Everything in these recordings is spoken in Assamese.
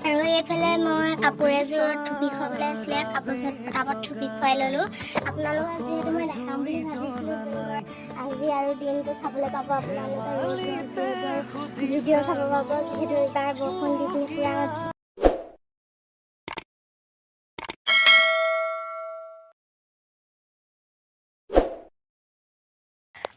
আৰু এইফালে মই কাপোৰ এযোৰত থুপি খুৱাবলৈ আছিলে, কাপোৰযোৰত পটাপট থুপি খুৱাই ল'লোঁ। আপোনালোকক যিহেতু মই দেখাম বুলি ভাবিছিলোঁ, আজি আৰু দিনটো চাবলৈ পাব আপোনালোকে, ভিডিঅ' চাব পাব। যিহেতু এইবাৰ বৰষুণ দি পিনি পূৰা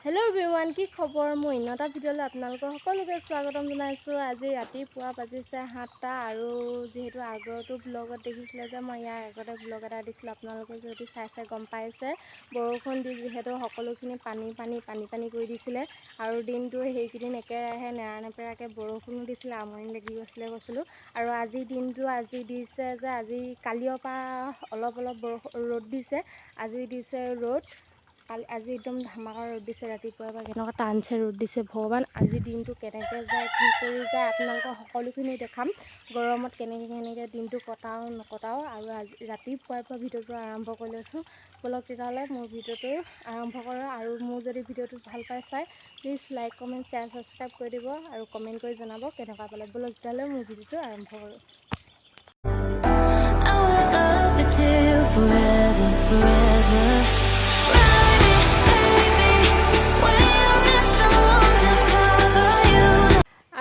হেল্ল' এভৰিৱান, কি খবৰ? মই ইনতা ভিডিঅ'লৈ আপোনালোকৰ সকলোকে স্বাগতম জনাইছোঁ। আজি ৰাতিপুৱা বাজিছে 7টা আৰু যিহেতু আগৰটো ব্লগত দেখিছিলে যে মই ইয়াৰ আগতে ব্লগ এটা দিছিলোঁ, আপোনালোকে যদি চাইছে গম পাইছে। বৰষুণ দি যিহেতু সকলোখিনি পানী কৰি দিছিলে আৰু দিনটো সেইকেইদিন একেৰাহে নেৰানেপেৰাকৈ বৰষুণো দিছিলে, আমনি লাগি গৈছিলোঁ। আৰু আজিৰ দিনটো আজি দিছে যে আজি কালিৰ পৰা অলপ ৰ'দ দিছে, আজি দিছে ৰ'দ। আজি একদম ধামাকা ৰ'দ দিছে, ৰাতিপুৱাৰ পৰা কেনেকুৱা টানছে ৰ'দ দিছে। ভগৱান, আজি দিনটো কেনেকৈ যায়, কি কৰি যায় আপোনালোকক সকলোখিনি দেখাম। গৰমত কেনেকৈ দিনটো নকটাও আৰু আজি ৰাতিপুৱাৰ পৰা ভিডিঅ'টো আৰম্ভ কৰি লৈছোঁ। বলক তেতিয়াহ'লে মোৰ ভিডিঅ'টো আৰম্ভ কৰোঁ। আৰু মোৰ যদি ভিডিঅ'টো ভাল পাই চাই, please like, comment, share, subscribe কৰি দিব আৰু কমেণ্ট কৰি জনাব কেনেকুৱা পালে। বলক তেতিয়াহ'লে মোৰ ভিডিঅ'টো আৰম্ভ কৰোঁ।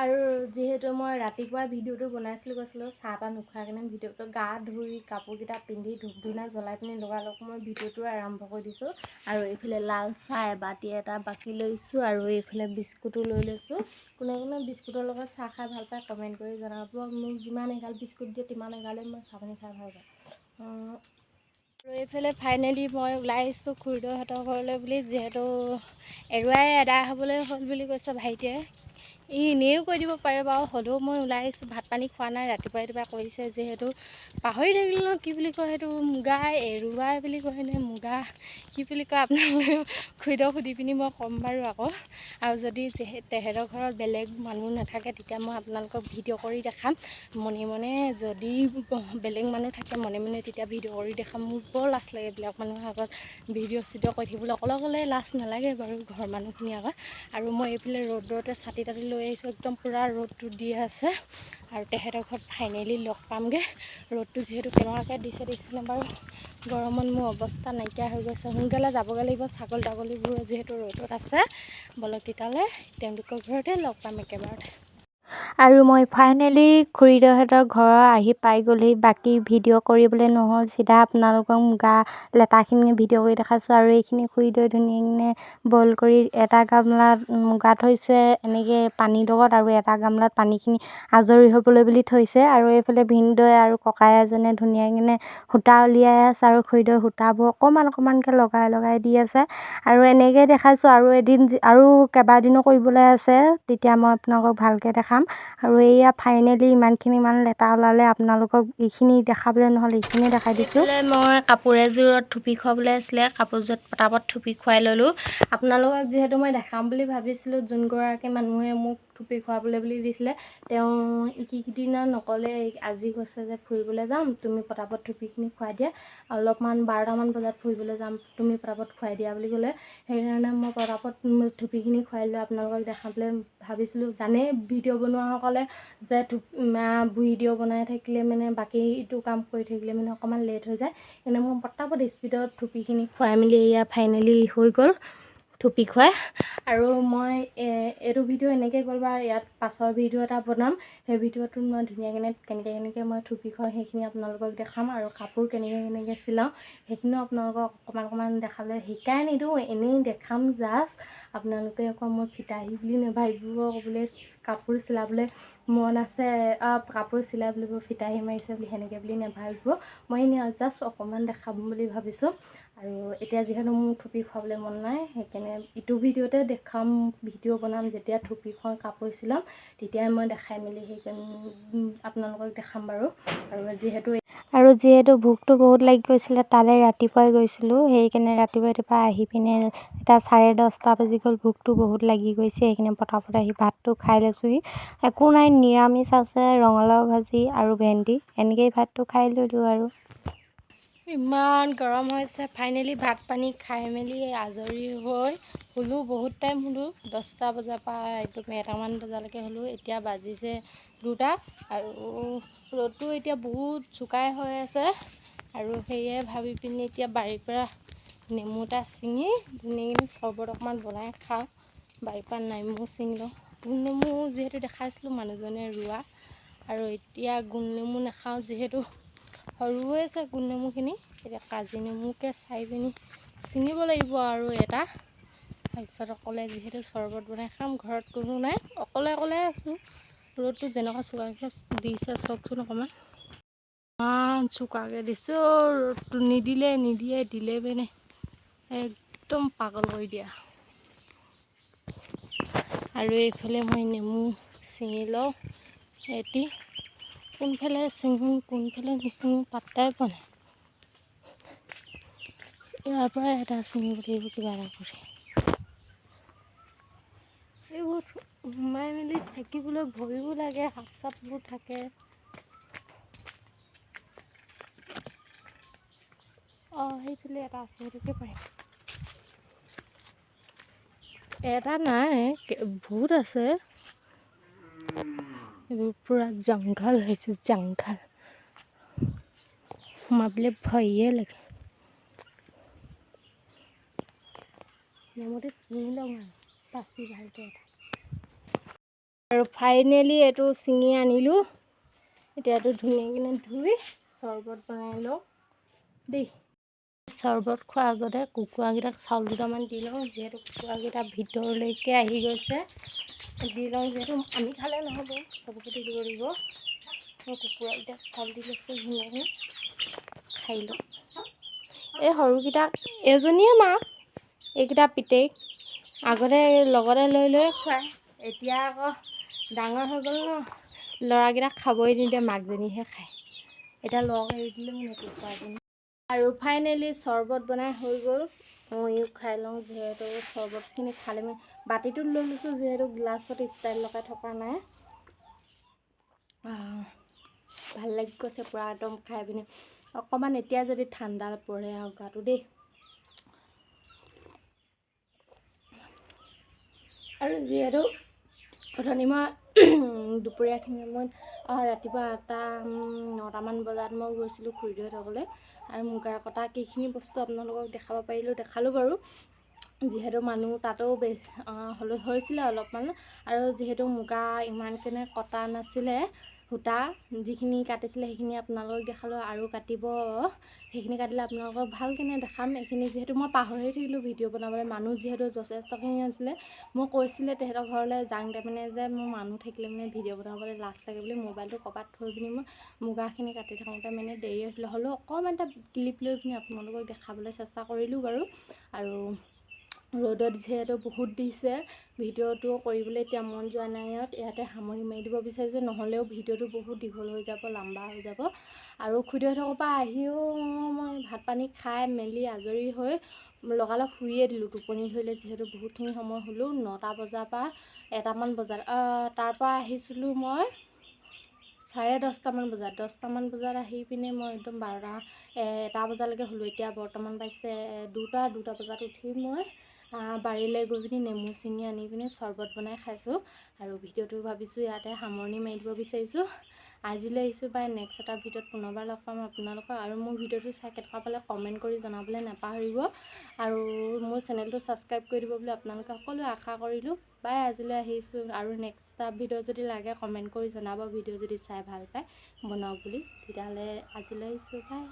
আৰু যিহেতু মই ৰাতিপুৱা ভিডিঅ'টো কৈছিলোঁ চাহ তাহ নোখোৱাৰ কাৰণে ভিডিঅ'টো গা ধুই কাপোৰকেইটা পিন্ধি ধূপ ধূনা জ্বলাই পিনি লগালগ মই ভিডিঅ'টো আৰম্ভ কৰি দিছোঁ। আৰু এইফালে লাল চাহ এবাতি এটা বাকি লৈছোঁ আৰু এইফালে বিস্কুটো লৈ লৈছোঁ। কোনে বিস্কুটৰ লগত চাহ খাই ভাল পায় কমেণ্ট কৰি জনাব। মোক যিমান এগাল বিস্কুট দিয়ে তিমান এগালে মই চাহ পানী খাই ভাল পাওঁ। আৰু এইফালে ফাইনেলি মই ওলাই আহিছোঁ খুৰীদেউহঁতৰ ঘৰলৈ বুলি, যিহেতু এৰুৱাই এদাই হ'বলৈ হ'ল বুলি কৈছে ভাইটিয়ে। এনেও কৈ দিব পাৰে বাৰু, হ'লেও মই ওলাই আহিছোঁ। ভাত পানী খোৱা নাই, ৰাতিপুৱা কৰিছে যিহেতু পাহৰি থাকিলোঁ ন, কি বুলি কয় সেইটো, মুগা এৰুৱাই বুলি কয় নে মুগা কি বুলি কয়, আপোনালোকে খুৰীদেউক সুধি পিনি মই ক'ম বাৰু আকৌ। আৰু যদি তেহেঁতৰ ঘৰত বেলেগ মানুহ নাথাকে তেতিয়া মই আপোনালোকক ভিডিঅ' কৰি দেখাম মনে যদি বেলেগ মানুহ থাকে মনে তেতিয়া ভিডিঅ' কৰি দেখাম। মোৰ বৰ লাজ লাগে এইবিলাক মানুহৰ আগত ভিডিঅ' চিডিঅ' কৰি থাকিবলৈ। অকলে লাজ নালাগে বাৰু ঘৰৰ মানুহখিনিৰ আগত। আৰু মই এইফালে ৰ'দতে ছাতি তাতি লৈ আহিছোঁ, একদম পূৰা ৰ'দটো দি আছে। আৰু তেহেঁতৰ ঘৰত ফাইনেলি লগ পামগৈ। ৰ'দটো যিহেতু কেনেকুৱাকৈ দিছেনে বাৰু, গৰমত মোৰ অৱস্থা নাইকিয়া হৈ গৈছে। সোনকালে যাবগৈ লাগিব, ছাগলী তাগলীবোৰ যিহেতু ৰ'দত আছে। বলক তেতিয়াহ'লে তেওঁলোকৰ ঘৰতে লগ পাম একেবাৰতে। আৰু মই ফাইনেলি খুৰীদেউহঁতৰ ঘৰ আহি পাই গ'লেই, বাকী ভিডিঅ' কৰিবলৈ নহ'ল, চিধা আপোনালোকক মুগা লেটাখিনি ভিডিঅ' কৰি দেখাইছোঁ। আৰু এইখিনি খুৰীদেউৱে ধুনীয়াকৈ বইল কৰি এটা গামলাত মুগা থৈছে এনেকৈ পানীৰ লগত, আৰু এটা গামলাত পানীখিনি আজৰি হ'বলৈ বুলি থৈছে। আৰু এইফালে ভিনদেউৱে আৰু ককাই এজনে ধুনীয়াকৈ সূতা উলিয়াই আছে, আৰু খুৰীদেউৱে সূতাবোৰ অকণমানকৈ লগাই দি আছে। আৰু এনেকৈ দেখাইছোঁ, আৰু এদিন আৰু কেইবাদিনো কৰিবলৈ আছে, তেতিয়া মই আপোনালোকক ভালকৈ দেখাম। আৰু এইয়া ফাইনেলি ইমান লেটা ওলালে, আপোনালোকক এইখিনি দেখাবলৈ নহ'ল, এইখিনি দেখাই দিছোঁ। মই কাপোৰ এযোৰত থুপি খুৱাবলৈ আছিলে, কাপোৰযোৰত পটাপট থুপি খুৱাই ল'লোঁ। আপোনালোকক যিহেতু মই দেখাম বুলি ভাবিছিলোঁ, যোনগৰাকী মানুহে মোক থুপি খুৱাবলৈ বুলি দিছিলে, তেওঁ এইকেইদিনত নক'লে, আজি কৈছে যে ফুৰিবলৈ যাম, তুমি পটাপট থুপিখিনি খুৱাই দিয়া। অলপমান 12টামান বজাত ফুৰিবলৈ যাম, তুমি পটাপট খুৱাই দিয়া বুলি ক'লে। সেইকাৰণে মই পটাপট থুপিখিনি খুৱাই লৈ আপোনালোকক দেখাবলৈ ভাবিছিলোঁ। জানেই ভিডিঅ' বনোৱাসকলে যে ভিডিঅ' বনাই থাকিলে বাকীটো কাম কৰি থাকিলে অকণমান লেট হৈ যায়। সেইকাৰণে মই পটাপট স্পীডত থুপিখিনি খুৱাই মেলি এয়া ফাইনেলি হৈ গ'ল থুপি খুৱাই। আৰু মই এইটো ভিডিঅ' এনেকৈ গ'ল বাৰু, ইয়াত পাছৰ ভিডিঅ' এটা বনাম। সেই ভিডিঅ'টোত মই ধুনীয়াকৈ কেনেকৈ মই থুপি খুৱাওঁ সেইখিনি আপোনালোকক দেখাম। আৰু কাপোৰ কেনেকৈ চিলাওঁ সেইখিনিও আপোনালোকক অকণমান দেখাবলৈ শিকাই নিদিওঁ, এনেই দেখাম জাষ্ট। আপোনালোকে আকৌ মই ফিতাহী বুলি নাভাবিব, বোলে কাপোৰ চিলাবলৈ মন আছে, কাপোৰ চিলাই বুলিব ফিতাহী মাৰিছে বুলি সেনেকৈ বুলি নাভাবিব। মই এনেই জাষ্ট অকণমান দেখাম বুলি ভাবিছোঁ। আৰু এতিয়া যিহেতু মোৰ থুপি খুৱাবলৈ মন নাই, সেইকাৰণে ইটো ভিডিঅ'তে দেখাম, ভিডিঅ' বনাম যেতিয়া থুপি খুৱাওঁ কাপোৰ চিলাম তেতিয়াই মই দেখাই মেলি সেইকাৰণে আপোনালোকক দেখাম বাৰু। যিহেতু ভোকটো বহুত লাগি গৈছিলে, তালৈ ৰাতিপুৱাই গৈছিলোঁ, সেইকাৰণে ৰাতিপুৱা আহি পিনে এতিয়া 10:30 বাজি গ'ল, ভোকটো বহুত লাগি গৈছে। সেইখিনি পটাপট আহি ভাতটো খাই লৈছোঁহি। একো নাই, নিৰামিষ আছে, ৰঙালাও ভাজি আৰু ভেন্দি, এনেকৈয়ে ভাতটো খাই ল'লোঁ। আৰু ইমান গৰম হৈছে। ফাইনেলি ভাত পানী খাই মেলি আজৰি হৈ শুলোঁ। বহুত টাইম শুলোঁ, 10টা বজাৰ পৰা একদম 1টামান বজালৈকে শুলোঁ। এতিয়া বাজিছে 2টা আৰু ৰ'দটো এতিয়া বহুত চোকাই হৈ আছে আৰু সেয়ে ভাবি পিনি এতিয়া বাৰীৰ পৰা নেমু এটা ছিঙি ধুনীয়াকৈ চৰবত অকণমান বনাই খাওঁ। বাৰীৰ পৰা নেমু ছিঙি লওঁ। গোল নেমু যিহেতু দেখাইছিলোঁ মানুহজনে ৰোৱা, আৰু এতিয়া গোল নেমু নাখাওঁ যিহেতু সৰু হৈ আছে গোল নেমুখিনি। এতিয়া কাজি নেমুকে চাই পিনি ছিঙিব লাগিব আৰু এটা। তাৰপিছত অকলে যিহেতু চৰবত বনাই খাম, ঘৰত কোনো নাই, অকলে আছোঁ। ৰ'দটো যেনেকুৱা চোকাকৈ দিছে চাওকচোন অকণমান, ইমান চোকাকৈ দিছে। ৰ'দটো নিদিয়ে দিলে মানে একদম পাগল কৰি দিয়া। আৰু এইফালে মই নেমু ছিঙি লওঁ। এটি কোনফালে ছিঙো কোনফালে নিছিঙো পাত্তাই পোৱা নাই। ইয়াৰ পৰা এটা ছিঙিব লাগিব কিবা এটা কৰি। এইবোৰ সোমাই মেলি থাকিবলৈ ভয়ো লাগে, সাপ চাপবোৰ থাকে। সেইফালে এটা আছে, সেইটোকে পাৰিম। এটা নাই, বহুত আছে। এইবোৰ পুৰা জংঘল হৈছে, জংঘল সোমাবলৈ ভয়ে লাগে। নেমুটো ছিঙি লওঁ আৰু পাচি ভালকৈ এটা। আৰু ফাইনেলি এইটো ছিঙি আনিলোঁ। এতিয়া এইটো ধুনীয়াকৈ ধুই চৰবত বনাই লওঁ দেই। চৰবত খোৱাৰ আগতে কুকুৰাকেইটাক চাউল দুটামান দি লওঁ, যিহেতু কুকুৰাকেইটা ভিতৰলৈকে আহি গৈছে। দি লওঁ যিহেতু আমি খালে নহ'ব, চবকে দিব লাগিব। মই কুকুৰাকেইটাক চাউল দি লৈছোঁ, ধুনীয়াকৈ খাই লওঁ। এই সৰুকেইটা এজনীয়ে মা, এইকেইটা পিতেক। আগতে লগতে লৈ খুৱায়, এতিয়া আকৌ ডাঙৰ হৈ গ'ল ন, ল'ৰাকেইটাক খাবই নিদিয়ে, মাকজনীহে খায়। এতিয়া লগ এৰি দিলে মোৰ কুকুৰাজনী। আৰু ফাইনেলি চৰবত বনাই হৈ গ'ল। ময়ো খাই লওঁ, যিহেতু চৰবতখিনি খালে মানে বাতিটোত লৈ লৈছোঁ, যিহেতু গ্লাছত ষ্টাইল লগাই থকা নাই। ভাল লাগি গৈছে পূৰা একদম খাই পিনি। অকণমান এতিয়া যদি ঠাণ্ডা পৰে আৰু গাটো দেই। আৰু যিহেতু অথনি মই দুপৰীয়াখিনি সময়ত ৰাতিপুৱা 9টামান বজাত মই গৈছিলোঁ খুৰীদেউহঁতৰ ঘৰলৈ, আৰু মুগাৰ কটা কেইখিনি বস্তু আপোনালোকক দেখাব দেখালোঁ বাৰু। যিহেতু মানুহ তাতো হৈছিলে অলপমান, আৰু যিহেতু মুগা ইমানকেনে কটা নাছিলে, সূতা যিখিনি কাটিছিলে সেইখিনি আপোনালোকক দেখালোঁ। আৰু কাটিব, সেইখিনি কাটিলে আপোনালোকক ভালকেনে দেখাম। এইখিনি যিহেতু মই পাহৰি থাকিলোঁ ভিডিঅ' বনাবলৈ, মানুহ যিহেতু যথেষ্টখিনি আছিলে। মই কৈছিলে তেহেঁতৰ ঘৰলৈ যাওঁতে মানে যে মোৰ মানুহ থাকিলে মানে ভিডিঅ' বনাবলৈ লাজ লাগে বুলি, মোবাইলটো ক'ৰবাত থৈ পিনি মই মুগাখিনি কাটি থাকোঁতে মানে দেৰি হৈছিলে। হ'লেও অকণমান এটা ক্লিপ লৈ পিনি আপোনালোকক দেখাবলৈ চেষ্টা কৰিলোঁ বাৰু। আৰু ৰ'দত যিহেতু বহুত দিছে, ভিডিঅ'টো কৰিবলৈ এতিয়া মন যোৱা নাই। ইয়াতে সামৰি মাৰি দিব বিচাৰিছোঁ, নহ'লেও ভিডিঅ'টো বহুত দীঘল হৈ যাব, লম্বা হৈ যাব। আৰু খুৰীদেউহঁতৰ পৰা আহিও মই ভাত পানী খাই মেলি আজৰি হৈ লগালগ শুইয়ে দিলোঁ, টোপনি ধৰিলে যিহেতু বহুতখিনি সময় শুলোঁ। 9টা বজাৰ পৰা 1টামান বজাত, তাৰপৰা আহিছিলোঁ মই 10:30মান বজাত। 10টামান বজাত আহি পিনে মই একদম 1টা বজালৈকে শুলোঁ। এতিয়া বৰ্তমান পাইছে 2টা বজাত উঠি মই বাৰীলৈ গৈ পিনি নেমু ছিঙি আনি পিনি চৰবত বনাই খাইছোঁ। আৰু ভিডিঅ'টো ভাবিছোঁ ইয়াতে সামৰণি মাৰি দিব বিচাৰিছোঁ। আজিলৈ আহিছোঁ, বাই নেক্সট এটা ভিডিঅ'ত পুনৰবাৰ লগ পাম আপোনালোকক। আৰু মোৰ ভিডিঅ'টো চাই কেনেকুৱা পালে কমেণ্ট কৰি জনাবলৈ নাপাহৰিব। আৰু মোৰ চেনেলটো ছাবস্ক্ৰাইব কৰি দিব বুলি আপোনালোকে সকলোৱে আশা কৰিলোঁ। বাই, আজিলৈ আহিছোঁ। আৰু নেক্সট এটা ভিডিঅ' যদি লাগে কমেণ্ট কৰি জনাব, ভিডিঅ' যদি চাই ভাল পায় বনাওক বুলি। তেতিয়াহ'লে আজিলৈ আহিছোঁ, বাই।